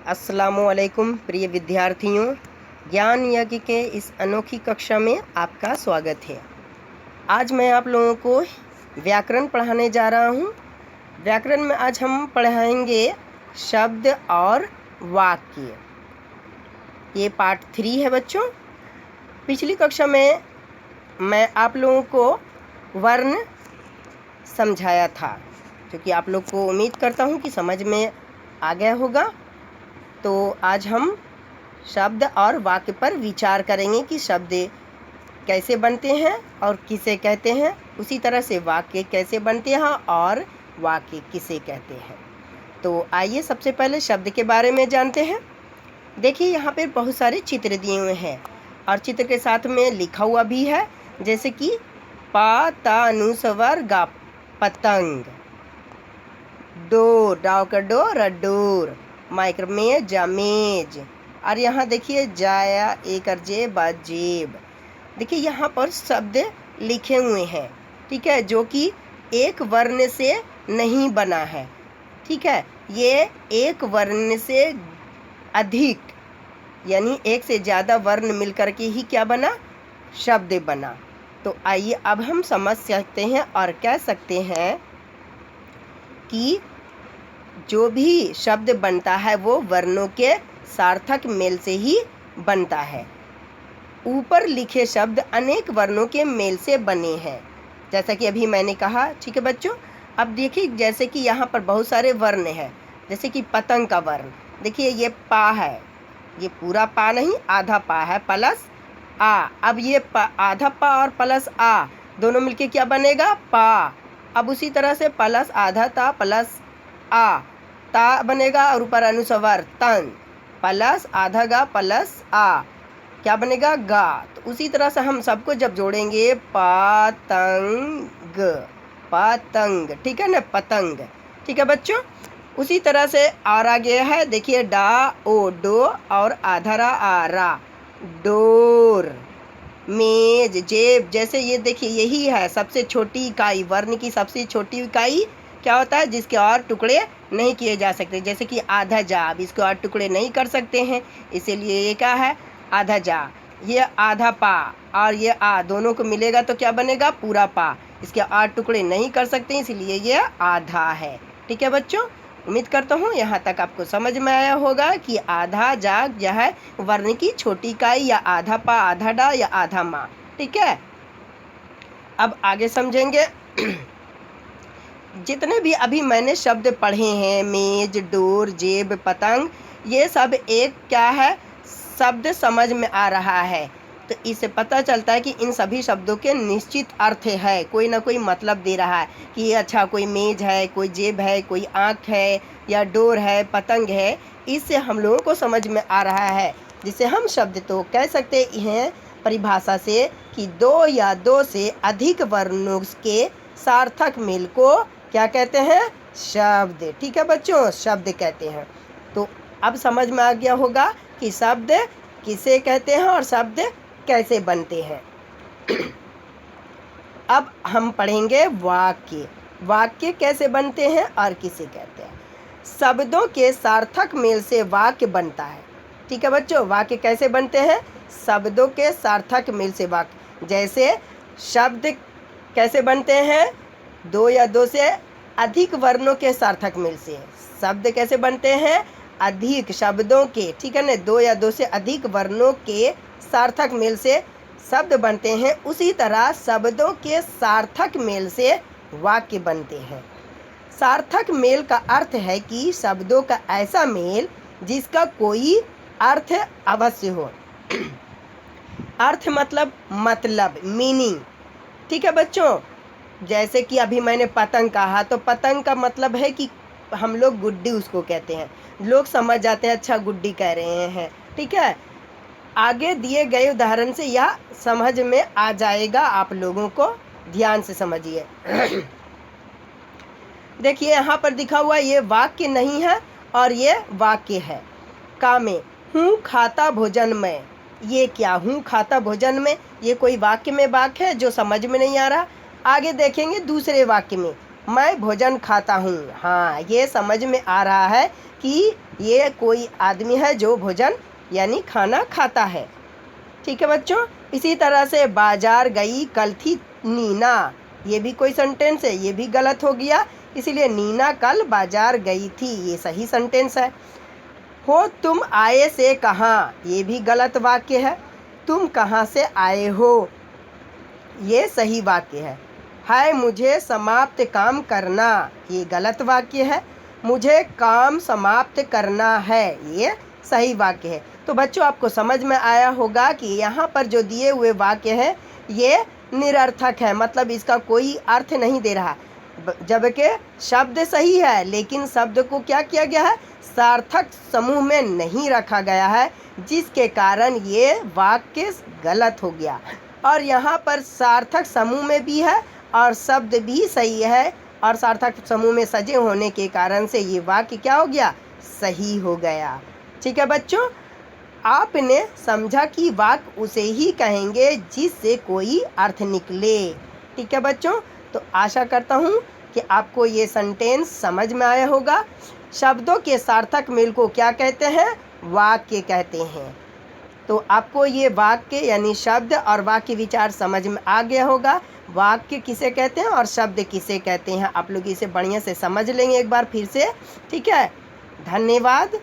अस्सलामुअलैकुम प्रिय विद्यार्थियों, ज्ञान यज्ञ के इस अनोखी कक्षा में आपका स्वागत है। आज मैं आप लोगों को व्याकरण पढ़ाने जा रहा हूँ। व्याकरण में आज हम पढ़ाएंगे शब्द और वाक्य। ये पार्ट 3 है बच्चों। पिछली कक्षा में मैं आप लोगों को वर्ण समझाया था, क्योंकि आप लोग को उम्मीद करता हूँ कि समझ में आ गया होगा। तो आज हम शब्द और वाक्य पर विचार करेंगे कि शब्द कैसे बनते हैं और किसे कहते हैं, उसी तरह से वाक्य कैसे बनते हैं और वाक्य किसे कहते हैं। तो आइए सबसे पहले शब्द के बारे में जानते हैं। देखिए यहाँ पे बहुत सारे चित्र दिए हुए हैं और चित्र के साथ में लिखा हुआ भी है, जैसे कि पा ता अनुस्वर गा पतंग, डोर डाव का डोर डोर, माइक्रोमेज जामेज, और यहाँ देखिए जाया एक जेब जेब। देखिए यहाँ पर शब्द लिखे हुए हैं, ठीक है, जो कि एक वर्ण से नहीं बना है, ठीक है। ये एक वर्ण से अधिक यानी एक से ज़्यादा वर्ण मिलकर के ही क्या बना, शब्द बना। तो आइए अब हम समझ सकते हैं और कह सकते हैं कि जो भी शब्द बनता है वो वर्णों के सार्थक मेल से ही बनता है। ऊपर लिखे शब्द अनेक वर्णों के मेल से बने हैं, जैसा कि अभी मैंने कहा, ठीक है बच्चों। अब देखिए जैसे कि यहाँ पर बहुत सारे वर्ण हैं, जैसे कि पतंग का वर्ण देखिए, ये पा है, ये पूरा पा नहीं, आधा पा है प्लस आ। अब ये आधा पा और प्लस आ दोनों मिलके क्या बनेगा, पा। अब उसी तरह से प्लस आधा ता प्लस आ, ता बनेगा, और ऊपर अनुस्वर तन, प्लस आधा गा प्लस आ क्या बनेगा, गा। तो उसी तरह से हम सबको जब जोड़ेंगे पतंग, पतंग, ठीक है ना, पतंग, ठीक है बच्चों। उसी तरह से और आगे है, देखिए डा ओ डो और आधा आ रा, डोर, मेज जेब। जैसे ये देखिए यही है सबसे छोटी इकाई, वर्ण की सबसे छोटी इकाई क्या होता है, जिसके और टुकड़े नहीं किए जा सकते, जैसे कि आधा जा, अब इसके और टुकड़े नहीं कर सकते हैं, इसीलिए ये क्या है, आधा जा। ये आधा पा और ये आ दोनों को मिलेगा तो क्या बनेगा, पूरा पा। इसके और टुकड़े नहीं कर सकते, इसलिए ये आधा है, ठीक है बच्चों। उम्मीद करता हूँ यहाँ तक आपको समझ में आया होगा कि आधा जा जो है वर्ण की छोटी इकाई, या आधा पा, आधा डा या आधा माँ, ठीक है। अब आगे समझेंगे। जितने भी अभी मैंने शब्द पढ़े हैं, मेज, डोर, जेब, पतंग, ये सब एक क्या है, शब्द समझ में आ रहा है। तो इससे पता चलता है कि इन सभी शब्दों के निश्चित अर्थ है, कोई ना कोई मतलब दे रहा है कि अच्छा कोई मेज है, कोई जेब है, कोई आँख है, या डोर है, पतंग है। इससे हम लोगों को समझ में आ रहा है, जिसे हम शब्द तो कह सकते हैं परिभाषा से कि दो या दो से अधिक वर्णों के सार्थक मेल को क्या कहते हैं, शब्द, ठीक है बच्चों, शब्द कहते हैं। तो अब समझ में आ गया होगा कि शब्द किसे कहते हैं और शब्द कैसे बनते हैं। अब हम पढ़ेंगे वाक्य। वाक्य कैसे बनते हैं और किसे कहते हैं। शब्दों के सार्थक मेल से वाक्य बनता है, ठीक है बच्चों। वाक्य कैसे बनते हैं, शब्दों के सार्थक मेल से वाक्य। जैसे शब्द कैसे बनते हैं, दो या दो से अधिक वर्णों के सार्थक मेल से। शब्द कैसे बनते हैं, अधिक शब्दों के, ठीक है ना, दो या दो से अधिक वर्णों के सार्थक मेल से शब्द बनते हैं। उसी तरह शब्दों के सार्थक मेल से वाक्य बनते हैं। सार्थक मेल का अर्थ है कि शब्दों का ऐसा मेल जिसका कोई अर्थ अवश्य हो। अर्थ मतलब मीनिंग, ठीक है बच्चों। जैसे कि अभी मैंने पतंग कहा, तो पतंग का मतलब है कि हम लोग गुड्डी उसको कहते हैं, लोग समझ जाते हैं अच्छा गुड्डी कह रहे हैं, ठीक है। आगे दिए गए उदाहरण से यह समझ में आ जाएगा, आप लोगों को ध्यान से समझिए। देखिए यहाँ पर दिखा हुआ ये वाक्य नहीं है और ये वाक्य है। का में हूँ खाता भोजन में, ये क्या, हूँ खाता भोजन में, ये कोई वाक्य में वाक्य है जो समझ में नहीं आ रहा। आगे देखेंगे दूसरे वाक्य में, मैं भोजन खाता हूँ। हाँ, ये समझ में आ रहा है कि ये कोई आदमी है जो भोजन यानी खाना खाता है। ठीक है बच्चों। इसी तरह से बाजार गई कल थी नीना, ये भी कोई सेंटेंस है, ये भी गलत हो गया, इसीलिए नीना कल बाजार गई थी, ये सही सेंटेंस है। हो तुम आए से कहाँ, ये भी गलत वाक्य है। तुम कहाँ से आए हो, ये सही वाक्य है। हाय मुझे समाप्त काम करना, ये गलत वाक्य है। मुझे काम समाप्त करना है, ये सही वाक्य है। तो बच्चों आपको समझ में आया होगा कि यहाँ पर जो दिए हुए वाक्य हैं ये निरर्थक है, मतलब इसका कोई अर्थ नहीं दे रहा, जबकि शब्द सही है लेकिन शब्द को क्या किया गया है, सार्थक समूह में नहीं रखा गया है, जिसके कारण ये वाक्य गलत हो गया। और यहाँ पर सार्थक समूह में भी है और शब्द भी सही है, और सार्थक समूह में सजे होने के कारण से ये वाक्य क्या हो गया, सही हो गया। ठीक है बच्चों, आपने समझा कि वाक्य उसे ही कहेंगे जिससे कोई अर्थ निकले। ठीक है बच्चों, तो आशा करता हूँ कि आपको ये सेंटेंस समझ में आया होगा। शब्दों के सार्थक मेल को क्या कहते हैं, वाक्य कहते हैं। तो आपको ये वाक्य यानी शब्द और वाक्य विचार समझ में आ गया होगा। वाक्य किसे कहते हैं और शब्द किसे कहते हैं, आप लोग इसे बढ़िया से समझ लेंगे एक बार फिर से। ठीक है, धन्यवाद।